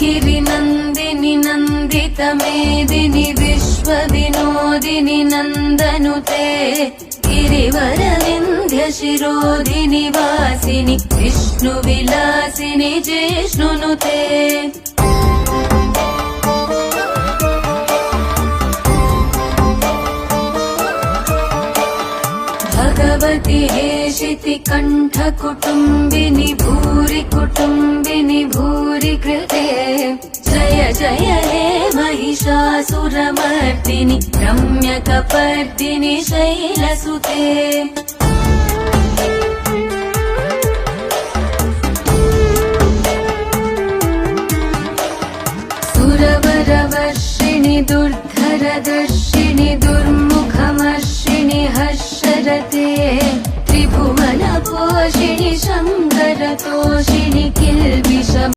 गिरिनन्दिनि नन्दितमेदिनि विश्वविनोदिनि नन्दनुते गिरिवरविन्ध्यशिरोधिनि वासिनि विष्णुविलासिनि जिष्णुनुते भगवति हेशिति कण्ठकुटुम्बिनि भूरि कुटुम्बिनि भूरि कृते जय जय हे महिषासुरमर्दिनि रम्यकपर्दिनि शैलसुते सुरवरवर्षिणि दुर्धरदर्शिनि दुर्मुखमर्षिणि हर्षरते त्रिभुवनपोषिणि शङ्करतोषिणि किल्बिष